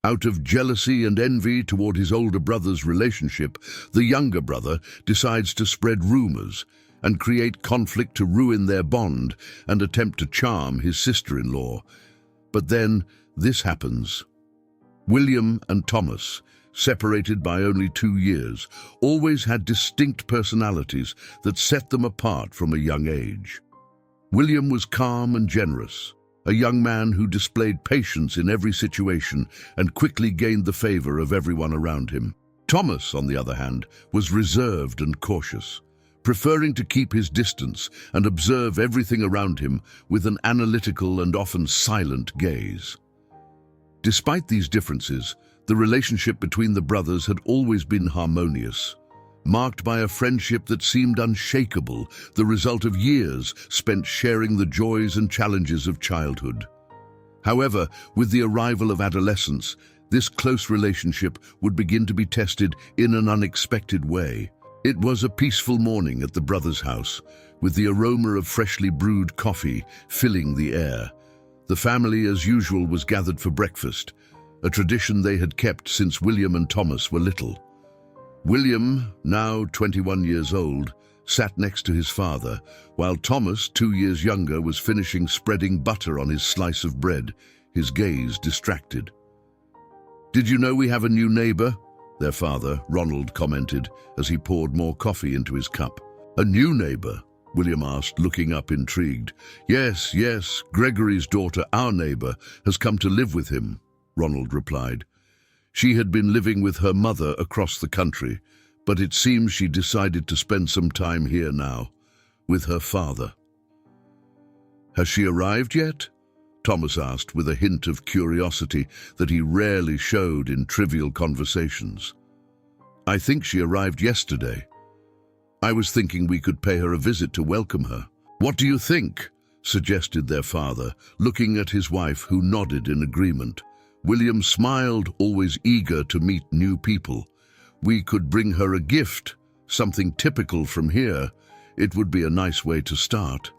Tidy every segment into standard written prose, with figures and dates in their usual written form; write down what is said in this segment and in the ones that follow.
Out of jealousy and envy toward his older brother's relationship, the younger brother decides to spread rumors and create conflict to ruin their bond and attempt to charm his sister-in-law. But then this happens. William and Thomas, separated by only 2 years, always had distinct personalities that set them apart from a young age. William was calm and generous, a young man who displayed patience in every situation and quickly gained the favor of everyone around him. Thomas, on the other hand, was reserved and cautious, preferring to keep his distance and observe everything around him with an analytical and often silent gaze. Despite these differences, the relationship between the brothers had always been harmonious, marked by a friendship that seemed unshakable, the result of years spent sharing the joys and challenges of childhood. However, with the arrival of adolescence, this close relationship would begin to be tested in an unexpected way. It was a peaceful morning at the brothers' house, with the aroma of freshly brewed coffee filling the air. The family, as usual, was gathered for breakfast, a tradition they had kept since William and Thomas were little. William, now 21 years old, sat next to his father, while Thomas, 2 years younger, was finishing spreading butter on his slice of bread, his gaze distracted. "Did you know we have a new neighbor?" their father, Ronald, commented as he poured more coffee into his cup. "A new neighbor?" William asked, looking up intrigued. Yes, Gregory's daughter, our neighbor, has come to live with him," Ronald replied. "She had been living with her mother across the country, but it seems she decided to spend some time here now, with her father." "Has she arrived yet?" Thomas asked, with a hint of curiosity that he rarely showed in trivial conversations. "I think she arrived yesterday. I was thinking we could pay her a visit to welcome her." "What do you think?" suggested their father, looking at his wife, who nodded in agreement. William smiled, always eager to meet new people. "We could bring her a gift, something typical from here. It would be a nice way to start."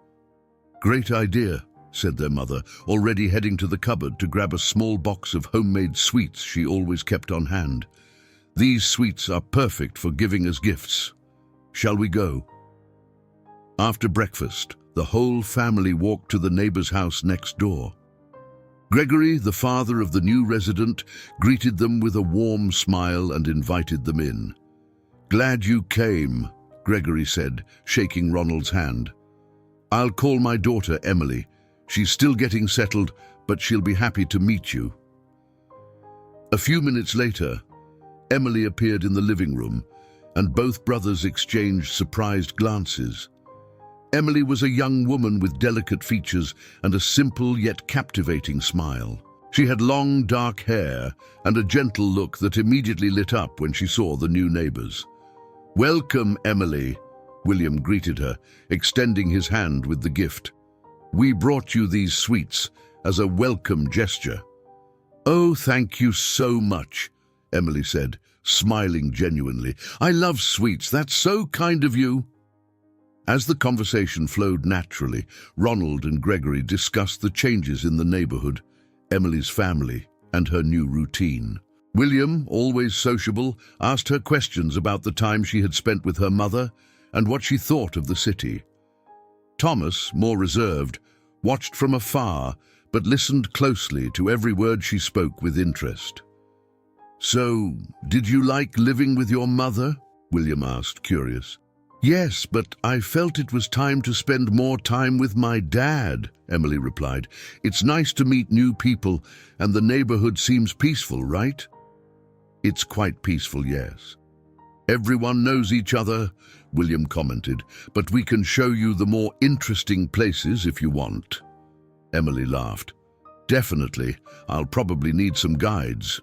"Great idea," said their mother, already heading to the cupboard to grab a small box of homemade sweets she always kept on hand. "These sweets are perfect for giving as gifts. Shall we go?" After breakfast, the whole family walked to the neighbor's house next door. Gregory, the father of the new resident, greeted them with a warm smile and invited them in. "Glad you came," Gregory said, shaking Ronald's hand. "I'll call my daughter Emily. She's still getting settled, but she'll be happy to meet you." A few minutes later, Emily appeared in the living room, and both brothers exchanged surprised glances. Emily was a young woman with delicate features and a simple yet captivating smile. She had long, dark hair and a gentle look that immediately lit up when she saw the new neighbors. "Welcome, Emily," William greeted her, extending his hand with the gift. "We brought you these sweets as a welcome gesture." "Oh, thank you so much," Emily said, smiling genuinely. "I love sweets. That's so kind of you." As the conversation flowed naturally, Ronald and Gregory discussed the changes in the neighborhood, Emily's family, and her new routine. William, always sociable, asked her questions about the time she had spent with her mother and what she thought of the city. Thomas, more reserved, watched from afar but listened closely to every word she spoke with interest. "So, did you like living with your mother?" William asked, curious. "Yes, but I felt it was time to spend more time with my dad," Emily replied. "It's nice to meet new people, and the neighborhood seems peaceful, right?" "It's quite peaceful, yes. Everyone knows each other," William commented, "but we can show you the more interesting places if you want." Emily laughed. "Definitely. I'll probably need some guides."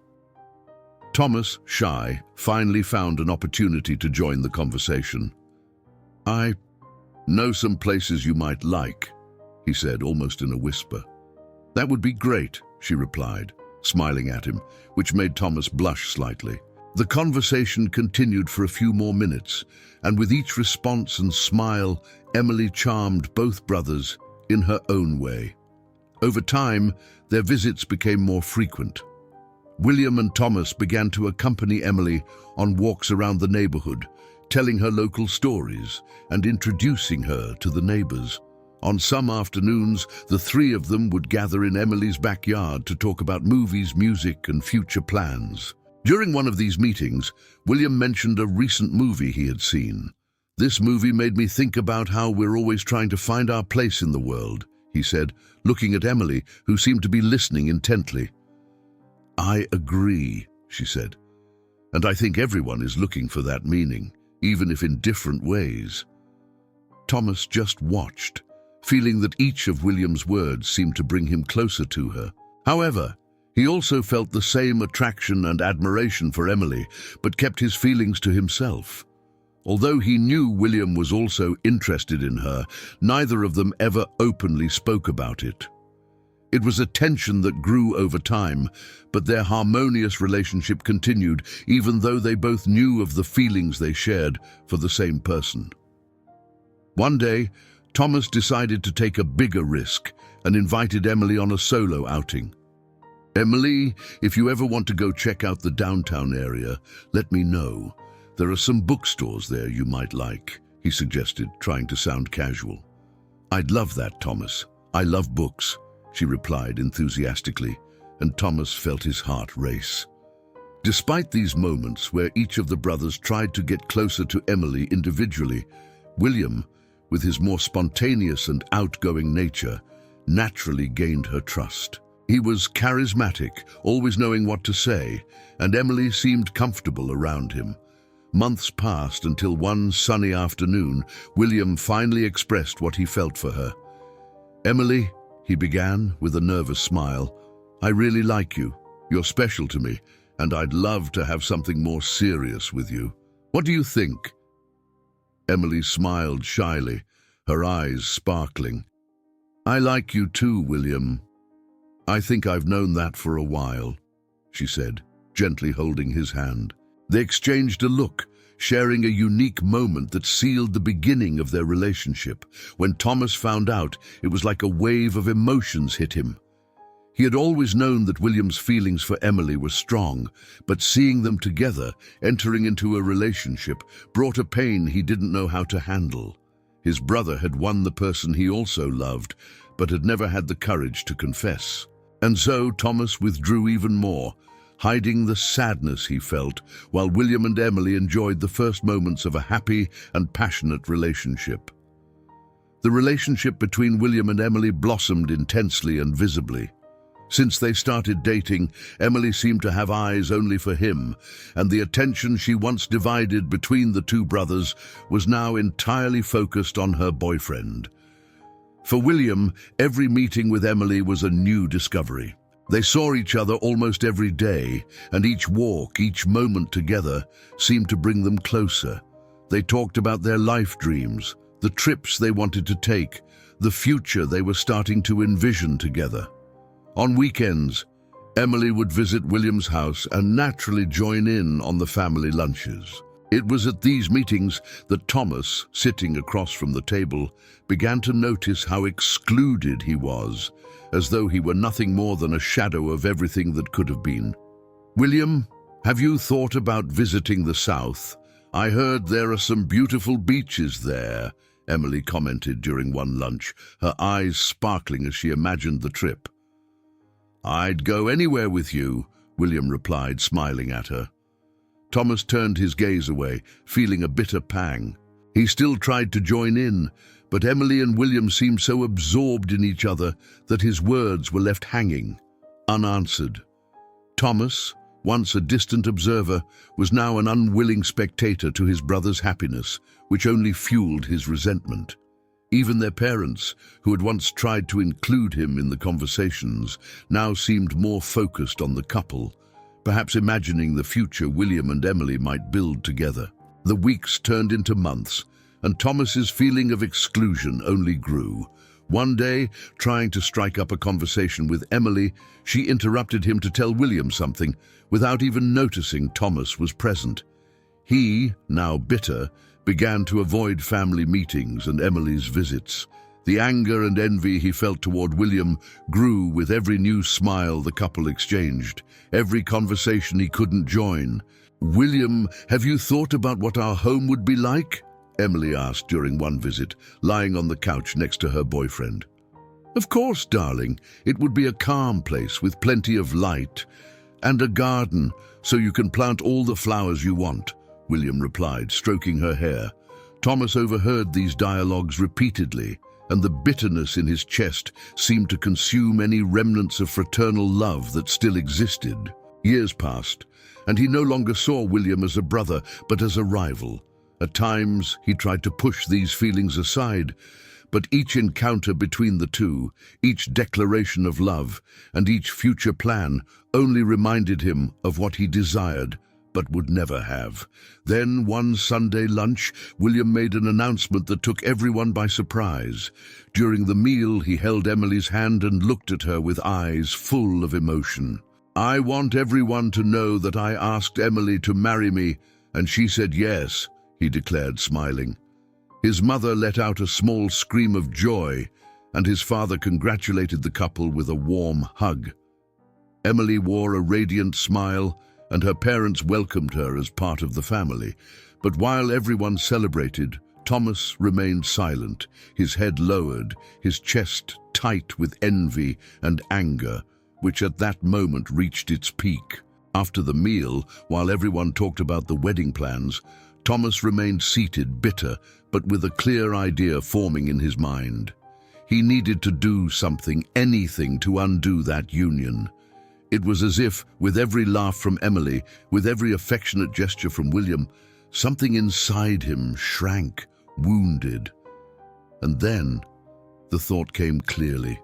Thomas, shy, finally found an opportunity to join the conversation. "I know some places you might like," he said, almost in a whisper. "That would be great," she replied, smiling at him, which made Thomas blush slightly. The conversation continued for a few more minutes, and with each response and smile, Emily charmed both brothers in her own way. Over time, their visits became more frequent. William and Thomas began to accompany Emily on walks around the neighborhood, telling her local stories and introducing her to the neighbors. On some afternoons, the three of them would gather in Emily's backyard to talk about movies, music, and future plans. During one of these meetings, William mentioned a recent movie he had seen. "This movie made me think about how we're always trying to find our place in the world," he said, looking at Emily, who seemed to be listening intently. "I agree," she said, "and I think everyone is looking for that meaning, even if in different ways." Thomas just watched, feeling that each of William's words seemed to bring him closer to her. However, he also felt the same attraction and admiration for Emily, but kept his feelings to himself. Although he knew William was also interested in her, neither of them ever openly spoke about it. It was a tension that grew over time, but their harmonious relationship continued, even though they both knew of the feelings they shared for the same person. One day, Thomas decided to take a bigger risk and invited Emily on a solo outing. "Emily, if you ever want to go check out the downtown area, let me know. There are some bookstores there you might like," he suggested, trying to sound casual. "I'd love that, Thomas. I love books," she replied enthusiastically, and Thomas felt his heart race. Despite these moments where each of the brothers tried to get closer to Emily individually, William, with his more spontaneous and outgoing nature, naturally gained her trust. He was charismatic, always knowing what to say, and Emily seemed comfortable around him. Months passed until one sunny afternoon, William finally expressed what he felt for her. "Emily," he began with a nervous smile, "I really like you. You're special to me, and I'd love to have something more serious with you. What do you think?" Emily smiled shyly, her eyes sparkling. "I like you too, William. I think I've known that for a while," she said, gently holding his hand. They exchanged a look, sharing a unique moment that sealed the beginning of their relationship. When Thomas found out, it was like a wave of emotions hit him. He had always known that William's feelings for Emily were strong, but seeing them together, entering into a relationship, brought a pain he didn't know how to handle. His brother had won the person he also loved, but had never had the courage to confess. And so Thomas withdrew even more, hiding the sadness he felt, while William and Emily enjoyed the first moments of a happy and passionate relationship. The relationship between William and Emily blossomed intensely and visibly. Since they started dating, Emily seemed to have eyes only for him, and the attention she once divided between the two brothers was now entirely focused on her boyfriend. For William, every meeting with Emily was a new discovery. They saw each other almost every day, and each walk, each moment together, seemed to bring them closer. They talked about their life dreams, the trips they wanted to take, the future they were starting to envision together. On weekends, Emily would visit William's house and naturally join in on the family lunches. It was at these meetings that Thomas, sitting across from the table, began to notice how excluded he was, as though he were nothing more than a shadow of everything that could have been. "William, have you thought about visiting the South? I heard there are some beautiful beaches there," Emily commented during one lunch, her eyes sparkling as she imagined the trip. "I'd go anywhere with you," William replied, smiling at her. Thomas turned his gaze away, feeling a bitter pang. He still tried to join in, but Emily and William seemed so absorbed in each other that his words were left hanging, unanswered. Thomas, once a distant observer, was now an unwilling spectator to his brother's happiness, which only fueled his resentment. Even their parents, who had once tried to include him in the conversations, now seemed more focused on the couple, perhaps imagining the future William and Emily might build together. The weeks turned into months, and Thomas's feeling of exclusion only grew. One day, trying to strike up a conversation with Emily, she interrupted him to tell William something, without even noticing Thomas was present. He, now bitter, began to avoid family meetings and Emily's visits. The anger and envy he felt toward William grew with every new smile the couple exchanged, every conversation he couldn't join. "William, have you thought about what our home would be like?" Emily asked during one visit, lying on the couch next to her boyfriend. "Of course, darling. It would be a calm place with plenty of light and a garden so you can plant all the flowers you want," William replied, stroking her hair. Thomas overheard these dialogues repeatedly, and the bitterness in his chest seemed to consume any remnants of fraternal love that still existed. Years passed, and he no longer saw William as a brother, but as a rival. At times, he tried to push these feelings aside, but each encounter between the two, each declaration of love, and each future plan only reminded him of what he desired, but would never have. Then, one Sunday lunch, William made an announcement that took everyone by surprise. During the meal, he held Emily's hand and looked at her with eyes full of emotion. "I want everyone to know that I asked Emily to marry me, and she said yes," he declared, smiling. His mother let out a small scream of joy, and his father congratulated the couple with a warm hug. Emily wore a radiant smile, and her parents welcomed her as part of the family. But while everyone celebrated, Thomas remained silent, his head lowered, his chest tight with envy and anger, which at that moment reached its peak. After the meal, while everyone talked about the wedding plans, Thomas remained seated, bitter, but with a clear idea forming in his mind. He needed to do something, anything, to undo that union. It was as if, with every laugh from Emily, with every affectionate gesture from William, something inside him shrank, wounded. And then the thought came clearly.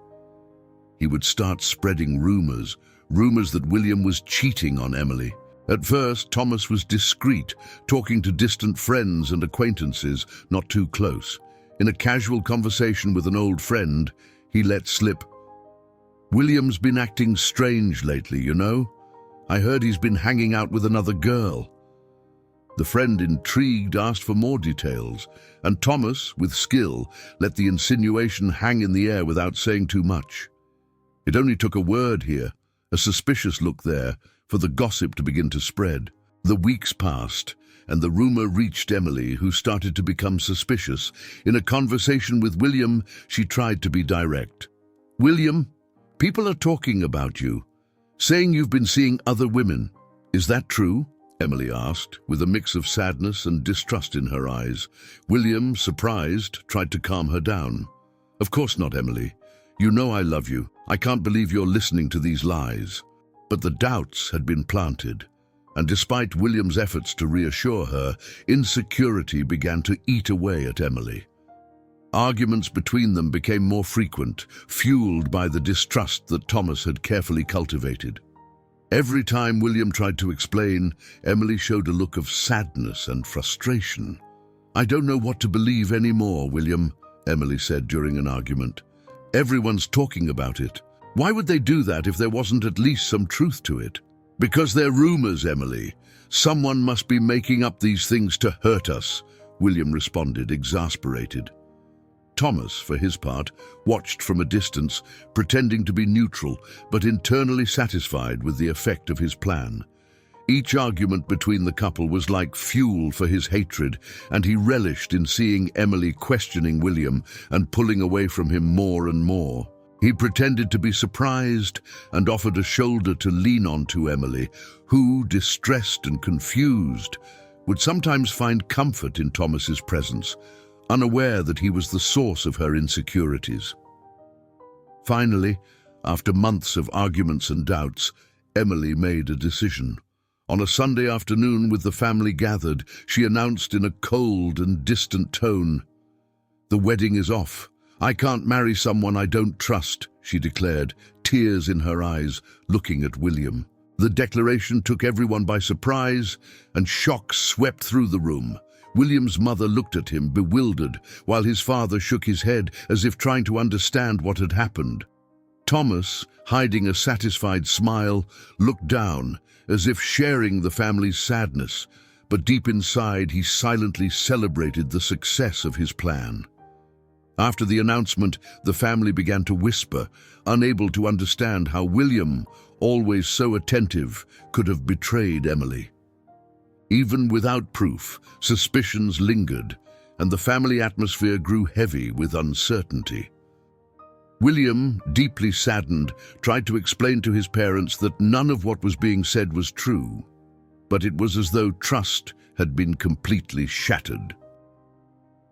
He would start spreading rumors that William was cheating on Emily. At first, Thomas was discreet, talking to distant friends and acquaintances, not too close. In a casual conversation with an old friend, he let slip, "William's been acting strange lately, you know. I heard he's been hanging out with another girl." The friend, intrigued, asked for more details, and Thomas, with skill, let the insinuation hang in the air without saying too much. It only took a word here, a suspicious look there, for the gossip to begin to spread. The weeks passed, and the rumor reached Emily, who started to become suspicious. In a conversation with William, she tried to be direct. "William, people are talking about you, saying you've been seeing other women. Is that true?" Emily asked, with a mix of sadness and distrust in her eyes. William, surprised, tried to calm her down. "Of course not, Emily. You know I love you. I can't believe you're listening to these lies." But the doubts had been planted, and despite William's efforts to reassure her, insecurity began to eat away at Emily. Arguments between them became more frequent, fueled by the distrust that Thomas had carefully cultivated. Every time William tried to explain, Emily showed a look of sadness and frustration. "I don't know what to believe anymore, William," Emily said during an argument. "Everyone's talking about it. Why would they do that if there wasn't at least some truth to it?" "Because they're rumors, Emily. Someone must be making up these things to hurt us," William responded, exasperated. Thomas, for his part, watched from a distance, pretending to be neutral, but internally satisfied with the effect of his plan. Each argument between the couple was like fuel for his hatred, and he relished in seeing Emily questioning William and pulling away from him more and more. He pretended to be surprised and offered a shoulder to lean on to Emily, who, distressed and confused, would sometimes find comfort in Thomas's presence, unaware that he was the source of her insecurities. Finally, after months of arguments and doubts, Emily made a decision. On a Sunday afternoon, with the family gathered, she announced in a cold and distant tone, "The wedding is off. I can't marry someone I don't trust," she declared, tears in her eyes, looking at William. The declaration took everyone by surprise, and shock swept through the room. William's mother looked at him, bewildered, while his father shook his head as if trying to understand what had happened. Thomas, hiding a satisfied smile, looked down, as if sharing the family's sadness, but deep inside he silently celebrated the success of his plan. After the announcement, the family began to whisper, unable to understand how William, always so attentive, could have betrayed Emily. Even without proof, suspicions lingered, and the family atmosphere grew heavy with uncertainty. William, deeply saddened, tried to explain to his parents that none of what was being said was true, but it was as though trust had been completely shattered.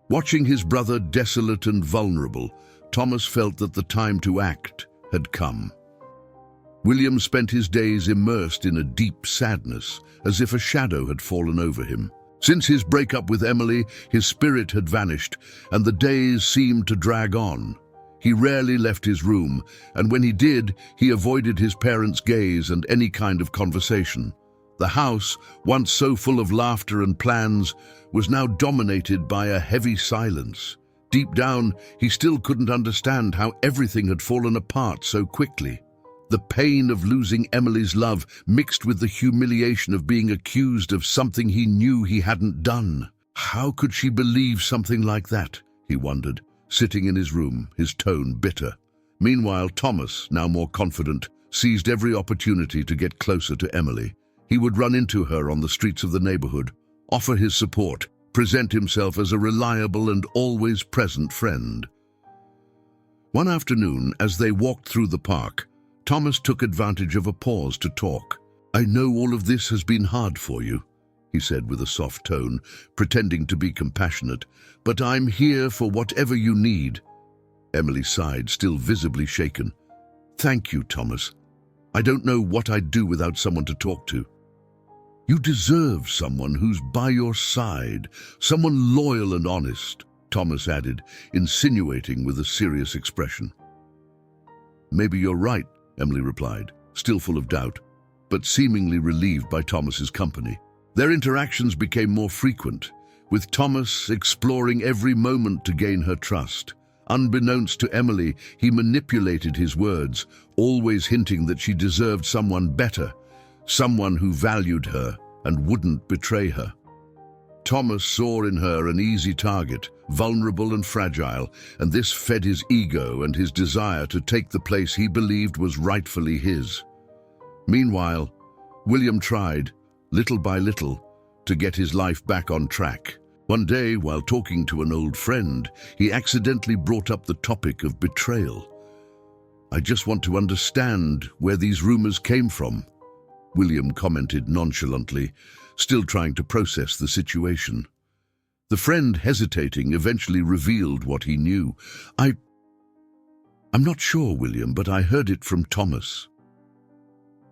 Watching his brother desolate and vulnerable, Thomas felt that the time to act had come. William spent his days immersed in a deep sadness, as if a shadow had fallen over him. Since his breakup with Emily, his spirit had vanished, and the days seemed to drag on. He rarely left his room, and when he did, he avoided his parents' gaze and any kind of conversation. The house, once so full of laughter and plans, was now dominated by a heavy silence. Deep down, he still couldn't understand how everything had fallen apart so quickly. The pain of losing Emily's love mixed with the humiliation of being accused of something he knew he hadn't done. How could she believe something like that, he wondered, sitting in his room, his tone bitter. Meanwhile, Thomas, now more confident, seized every opportunity to get closer to Emily. He would run into her on the streets of the neighborhood, offer his support, present himself as a reliable and always present friend. One afternoon, as they walked through the park, Thomas took advantage of a pause to talk. "I know all of this has been hard for you," he said with a soft tone, pretending to be compassionate, "but I'm here for whatever you need." Emily sighed, still visibly shaken. "Thank you, Thomas. I don't know what I'd do without someone to talk to." "You deserve someone who's by your side, someone loyal and honest," Thomas added, insinuating with a serious expression. "Maybe you're right," Emily replied, still full of doubt, but seemingly relieved by Thomas's company. Their interactions became more frequent, with Thomas exploring every moment to gain her trust. Unbeknownst to Emily, he manipulated his words, always hinting that she deserved someone better, someone who valued her and wouldn't betray her. Thomas saw in her an easy target, vulnerable and fragile, and this fed his ego and his desire to take the place he believed was rightfully his. Meanwhile, William tried, little by little, to get his life back on track. One day, while talking to an old friend, he accidentally brought up the topic of betrayal. "I just want to understand where these rumors came from," William commented nonchalantly, still trying to process the situation. The friend, hesitating, eventually revealed what he knew. I'm not sure, William, but I heard it from Thomas."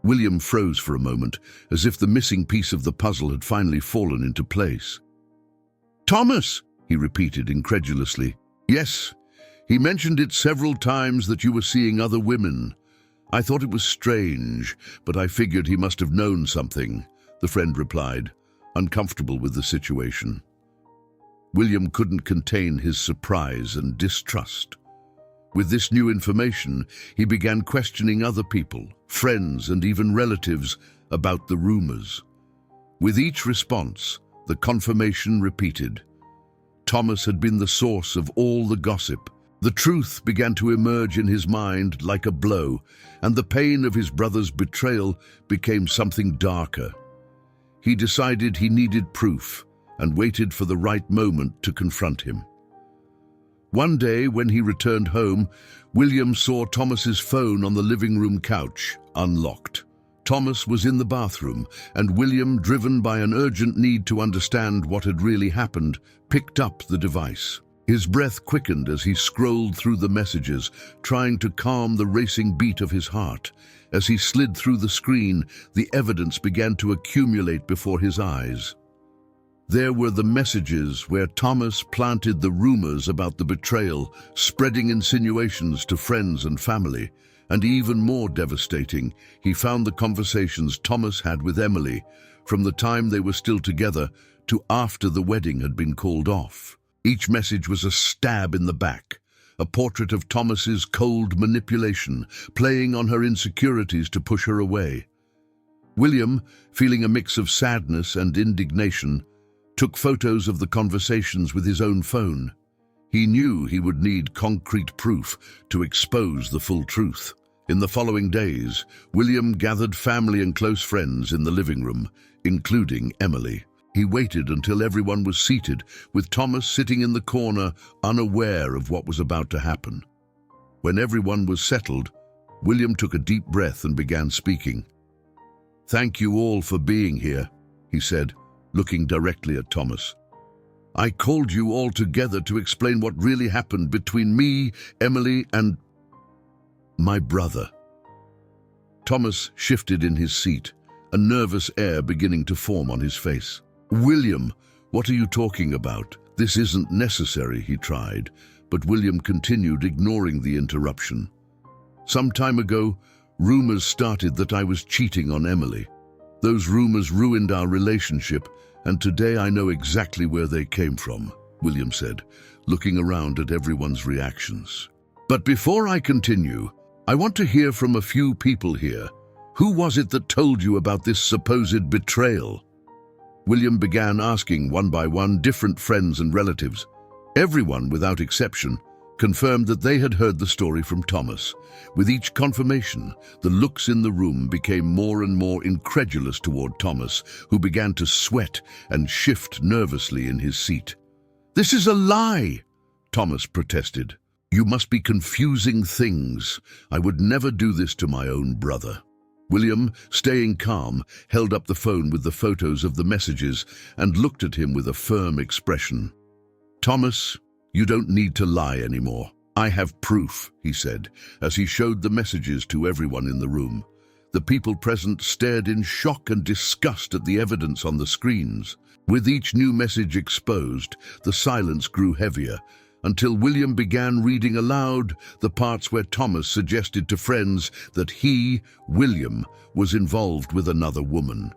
William froze for a moment, as if the missing piece of the puzzle had finally fallen into place. "Thomas!" he repeated incredulously. "Yes, he mentioned it several times that you were seeing other women. I thought it was strange, but I figured he must have known something," the friend replied, uncomfortable with the situation. William couldn't contain his surprise and distrust. With this new information, he began questioning other people, friends and even relatives, about the rumors. With each response, the confirmation repeated. Thomas had been the source of all the gossip. The truth began to emerge in his mind like a blow, and the pain of his brother's betrayal became something darker. He decided he needed proof and waited for the right moment to confront him. One day, when he returned home, William saw Thomas's phone on the living room couch, unlocked. Thomas was in the bathroom, and William, driven by an urgent need to understand what had really happened, picked up the device. His breath quickened as he scrolled through the messages, trying to calm the racing beat of his heart. As he slid through the screen, the evidence began to accumulate before his eyes. There were the messages where Thomas planted the rumors about the betrayal, spreading insinuations to friends and family. And even more devastating, he found the conversations Thomas had with Emily, from the time they were still together to after the wedding had been called off. Each message was a stab in the back, a portrait of Thomas's cold manipulation, playing on her insecurities to push her away. William, feeling a mix of sadness and indignation, took photos of the conversations with his own phone. He knew he would need concrete proof to expose the full truth. In the following days, William gathered family and close friends in the living room, including Emily. He waited until everyone was seated, with Thomas sitting in the corner, unaware of what was about to happen. When everyone was settled, William took a deep breath and began speaking. "Thank you all for being here," he said, looking directly at Thomas. "I called you all together to explain what really happened between me, Emily, and my brother." Thomas shifted in his seat, a nervous air beginning to form on his face. "William, what are you talking about? This isn't necessary," he tried, but William continued, ignoring the interruption. "Some time ago, rumors started that I was cheating on Emily. Those rumors ruined our relationship, and today I know exactly where they came from," William said, looking around at everyone's reactions. "But before I continue, I want to hear from a few people here. Who was it that told you about this supposed betrayal?" William began asking one by one different friends and relatives. Everyone, without exception, confirmed that they had heard the story from Thomas. With each confirmation, the looks in the room became more and more incredulous toward Thomas, who began to sweat and shift nervously in his seat. "This is a lie," Thomas protested. "You must be confusing things. I would never do this to my own brother." William, staying calm, held up the phone with the photos of the messages and looked at him with a firm expression. "Thomas, you don't need to lie anymore. I have proof," he said, as he showed the messages to everyone in the room. The people present stared in shock and disgust at the evidence on the screens. With each new message exposed, the silence grew heavier, until William began reading aloud the parts where Thomas suggested to friends that he, William, was involved with another woman.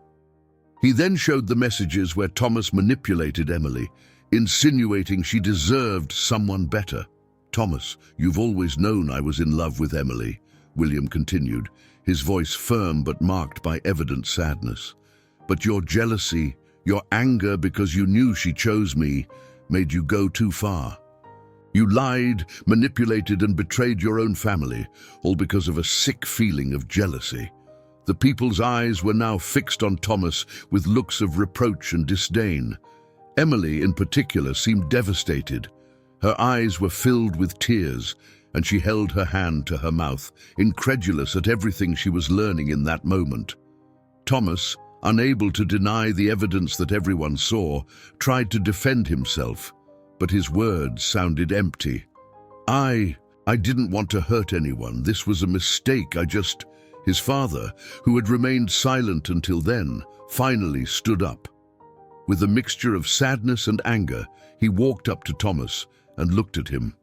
He then showed the messages where Thomas manipulated Emily, insinuating she deserved someone better. "Thomas, you've always known I was in love with Emily," William continued, his voice firm but marked by evident sadness. "But your jealousy, your anger because you knew she chose me, made you go too far. You lied, manipulated, and betrayed your own family, all because of a sick feeling of jealousy." The people's eyes were now fixed on Thomas with looks of reproach and disdain. Emily, in particular, seemed devastated. Her eyes were filled with tears, and she held her hand to her mouth, incredulous at everything she was learning in that moment. Thomas, unable to deny the evidence that everyone saw, tried to defend himself, but his words sounded empty. I didn't want to hurt anyone. This was a mistake. His father, who had remained silent until then, finally stood up. With a mixture of sadness and anger, he walked up to Thomas and looked at him.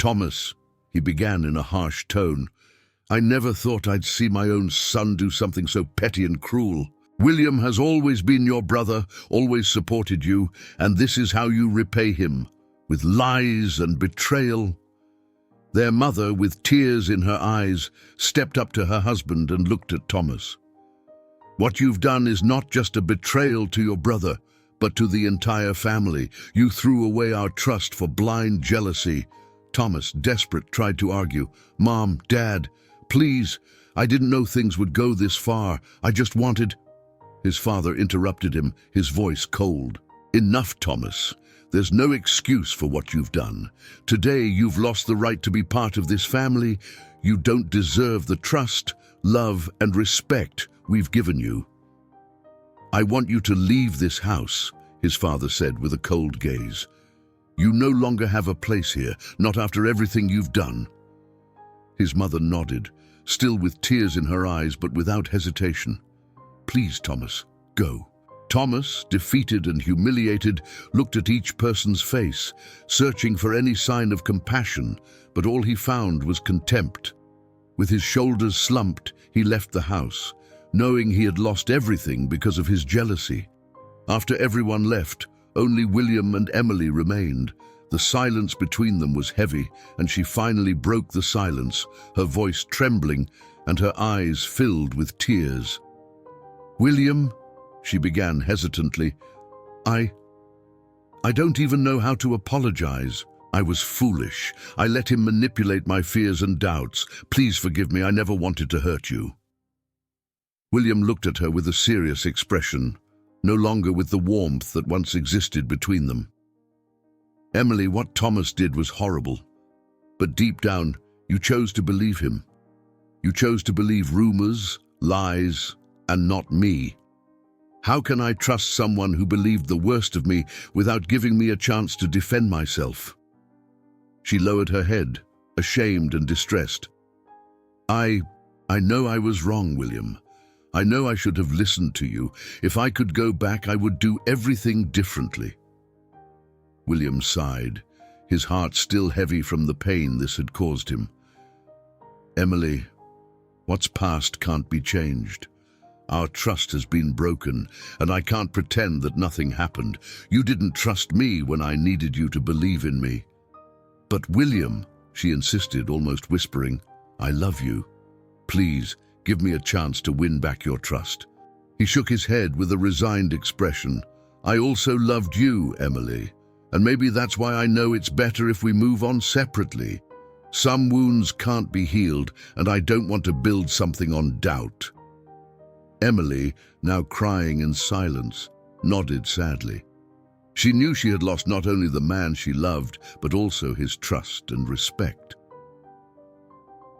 "Thomas," he began in a harsh tone, "I never thought I'd see my own son do something so petty and cruel. William has always been your brother, always supported you, and this is how you repay him, with lies and betrayal." Their mother, with tears in her eyes, stepped up to her husband and looked at Thomas. "What you've done is not just a betrayal to your brother, but to the entire family. You threw away our trust for blind jealousy." Thomas, desperate, tried to argue. "Mom, Dad, please, I didn't know things would go this far. I just wanted—" His father interrupted him, his voice cold. "Enough, Thomas. There's no excuse for what you've done. Today you've lost the right to be part of this family. You don't deserve the trust, love, and respect we've given you." "I want you to leave this house," his father said with a cold gaze. "You no longer have a place here, not after everything you've done." His mother nodded, still with tears in her eyes but without hesitation. "Please, Thomas, go." Thomas, defeated and humiliated, looked at each person's face, searching for any sign of compassion, but all he found was contempt. With his shoulders slumped, he left the house, knowing he had lost everything because of his jealousy. After everyone left, only William and Emily remained. The silence between them was heavy, and she finally broke the silence, her voice trembling and her eyes filled with tears. "William," she began hesitantly, I don't even know how to apologize." I was foolish. I let him manipulate my fears and doubts. Please forgive me, I never wanted to hurt you. William looked at her with a serious expression, no longer with the warmth that once existed between them. Emily, what Thomas did was horrible. But deep down, you chose to believe him. You chose to believe rumors, lies, and not me. How can I trust someone who believed the worst of me without giving me a chance to defend myself? She lowered her head, ashamed and distressed. I know I was wrong, William. I know I should have listened to you. If I could go back, I would do everything differently. William sighed, his heart still heavy from the pain this had caused him. Emily, what's past can't be changed. Our trust has been broken, and I can't pretend that nothing happened. You didn't trust me when I needed you to believe in me. But William, she insisted, almost whispering, I love you. Please, give me a chance to win back your trust. He shook his head with a resigned expression. I also loved you, Emily, and maybe that's why I know it's better if we move on separately. Some wounds can't be healed, and I don't want to build something on doubt. Emily, now crying in silence, nodded sadly. She knew she had lost not only the man she loved, but also his trust and respect.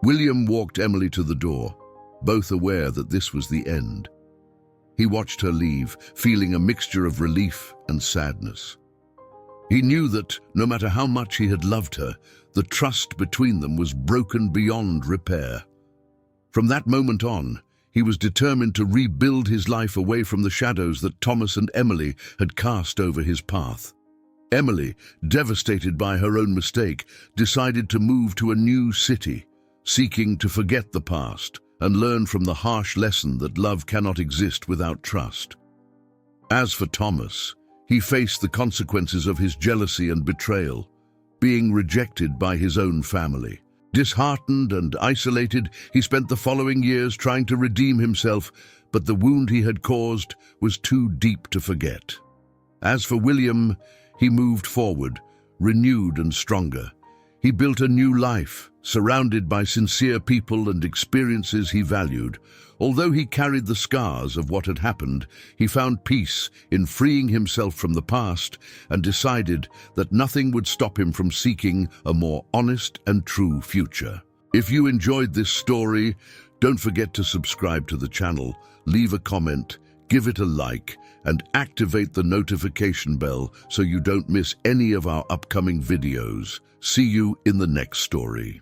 William walked Emily to the door, both aware that this was the end. He watched her leave, feeling a mixture of relief and sadness. He knew that, no matter how much he had loved her, the trust between them was broken beyond repair. From that moment on, he was determined to rebuild his life away from the shadows that Thomas and Emily had cast over his path. Emily, devastated by her own mistake, decided to move to a new city, seeking to forget the past and learn from the harsh lesson that love cannot exist without trust. As for Thomas, he faced the consequences of his jealousy and betrayal, being rejected by his own family. Disheartened and isolated, he spent the following years trying to redeem himself, but the wound he had caused was too deep to forget. As for William, he moved forward, renewed and stronger. He built a new life, surrounded by sincere people and experiences he valued. Although he carried the scars of what had happened, he found peace in freeing himself from the past and decided that nothing would stop him from seeking a more honest and true future. If you enjoyed this story, don't forget to subscribe to the channel, leave a comment, give it a like, and activate the notification bell so you don't miss any of our upcoming videos. See you in the next story.